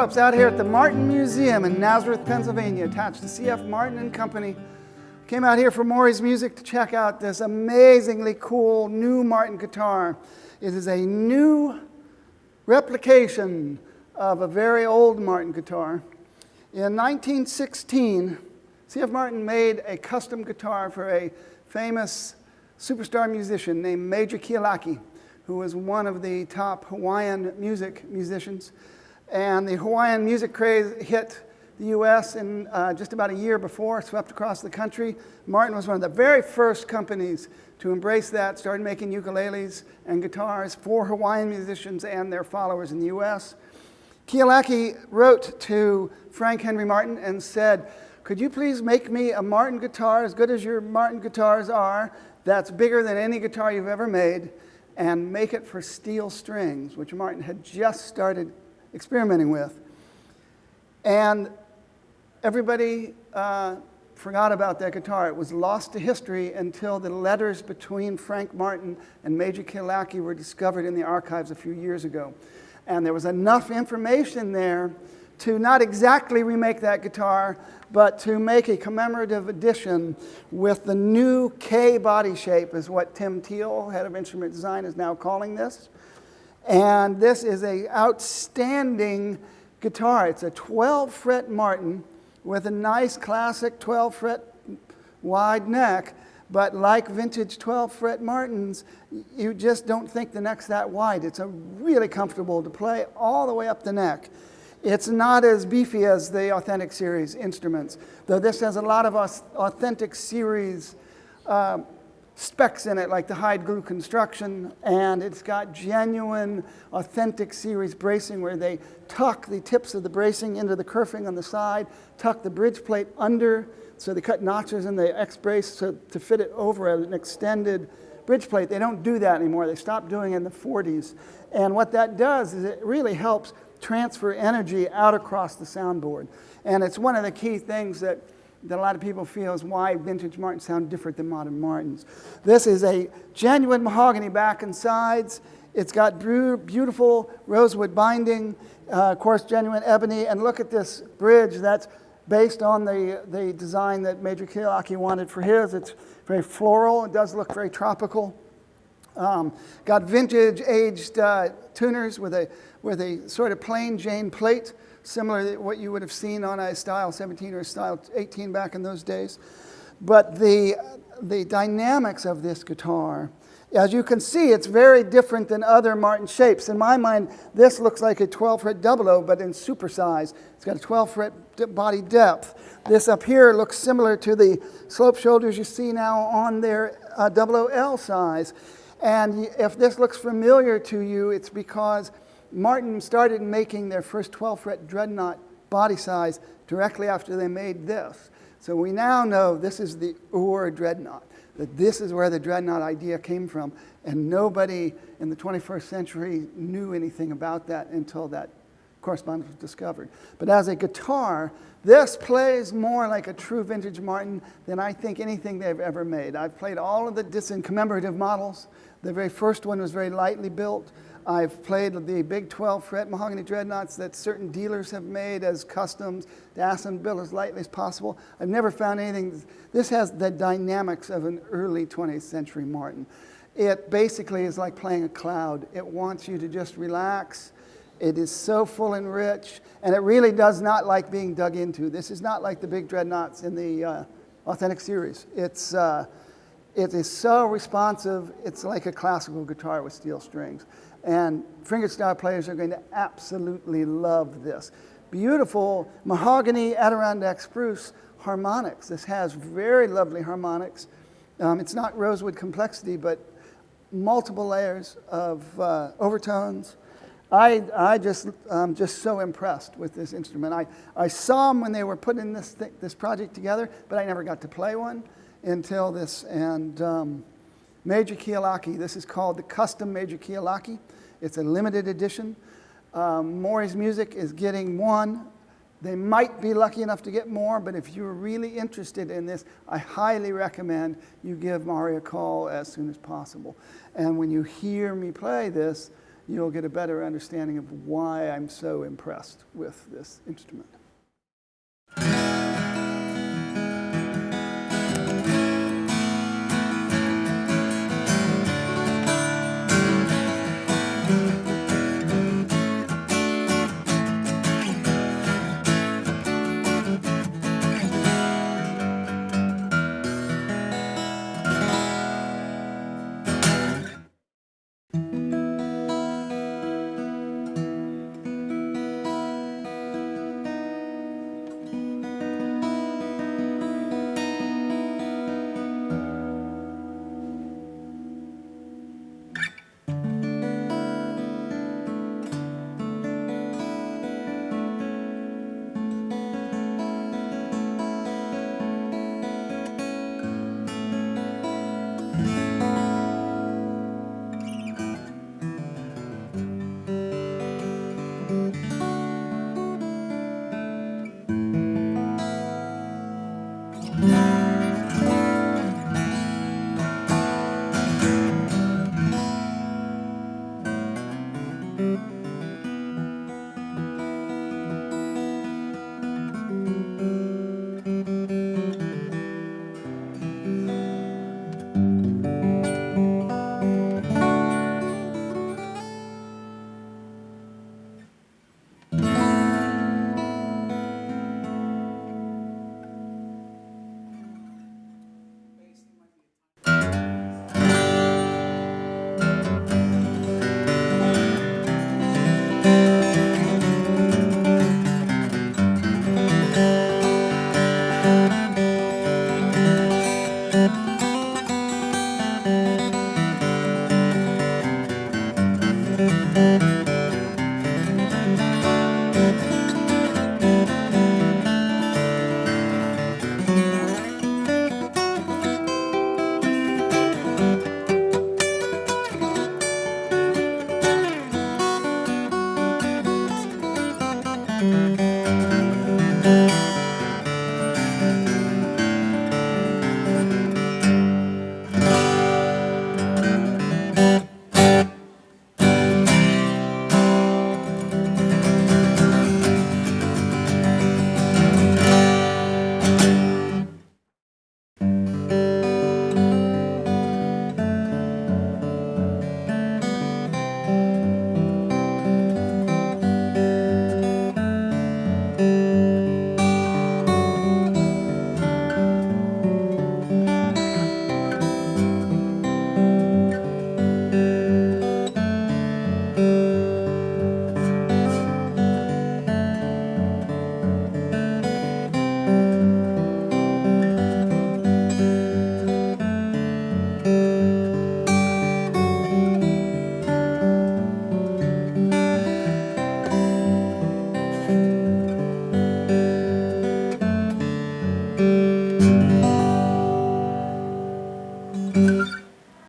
Phillips out here at the Martin Museum in Nazareth, Pennsylvania, attached to C.F. Martin and Company. Came out here for Maury's Music to check out this amazingly cool new Martin guitar. It is a new replication of a very old Martin guitar. In 1916, C.F. Martin made a custom guitar for a famous superstar musician named Major Kealakai, who was one of the top Hawaiian musicians. And the Hawaiian music craze hit the U.S. in just about a year before, swept across the country. Martin was one of the very first companies to embrace that, started making ukuleles and guitars for Hawaiian musicians and their followers in the U.S. Kealakai wrote to Frank Henry Martin and said, "Could you please make me a Martin guitar as good as your Martin guitars are, that's bigger than any guitar you've ever made, and make it for steel strings," which Martin had just started experimenting with. And everybody forgot about that guitar. It was lost to history until the letters between Frank Martin and Major Kealakai were discovered in the archives a few years ago. And there was enough information there to not exactly remake that guitar, but to make a commemorative edition with the new K body shape, is what Tim Teal, head of instrument design, is now calling this. And this is an outstanding guitar. It's a 12-fret Martin with a nice classic 12-fret wide neck, but like vintage 12-fret Martins, you just don't think the neck's that wide. It's really comfortable to play all the way up the neck. It's not as beefy as the Authentic Series instruments, though this has a lot of Authentic Series specs in it, like the hide glue construction, and it's got genuine Authentic Series bracing where they tuck the tips of the bracing into the kerfing on the side, tuck the bridge plate under, so they cut notches in the X-brace to fit it over an extended bridge plate. They don't do that anymore. They stopped doing it in the 40s. And what that does is it really helps transfer energy out across the soundboard. And it's one of the key things that a lot of people feel is why vintage Martins sound different than modern Martins. This is a genuine mahogany back and sides. It's got beautiful rosewood binding, of course, genuine ebony. And look at this bridge. That's based on the design that Major Kealakai wanted for his. It's very floral. It does look very tropical. Got vintage aged tuners with a sort of plain Jane plate, similar to what you would have seen on a Style 17 or a Style 18 back in those days. But the dynamics of this guitar, as you can see, it's very different than other Martin shapes. In my mind, this looks like a 12-fret double O, but in supersize. It's got a 12-fret body depth. This up here looks similar to the slope shoulders you see now on their double OL size. And if this looks familiar to you, it's because Martin started making their first 12-fret dreadnought body size directly after they made this. So we now know this is the Ur dreadnought, that this is where the dreadnought idea came from, and nobody in the 21st century knew anything about that until that correspondence was discovered. But as a guitar, this plays more like a true vintage Martin than I think anything they've ever made. I've played all of the commemorative models. The very first one was very lightly built. I've played the big 12-fret mahogany dreadnoughts that certain dealers have made as customs to ask them to build as lightly as possible. I've never found anything. This has the dynamics of an early 20th century Martin. It basically is like playing a cloud. It wants you to just relax. It is so full and rich, and it really does not like being dug into. This is not like the big dreadnoughts in the Authentic Series. It is so responsive. It's like a classical guitar with steel strings. And fingerstyle players are going to absolutely love this. Beautiful mahogany Adirondack spruce harmonics. This has very lovely harmonics. It's not rosewood complexity, but multiple layers of overtones. I'm just so impressed with this instrument. I saw them when they were putting this project together, but I never got to play one until this. And Major Kealakai, this is called the Custom Major Kealakai. It's a limited edition. Maury's Music is getting one. They might be lucky enough to get more, but if you're really interested in this, I highly recommend you give Maury a call as soon as possible. And when you hear me play this, you'll get a better understanding of why I'm so impressed with this instrument.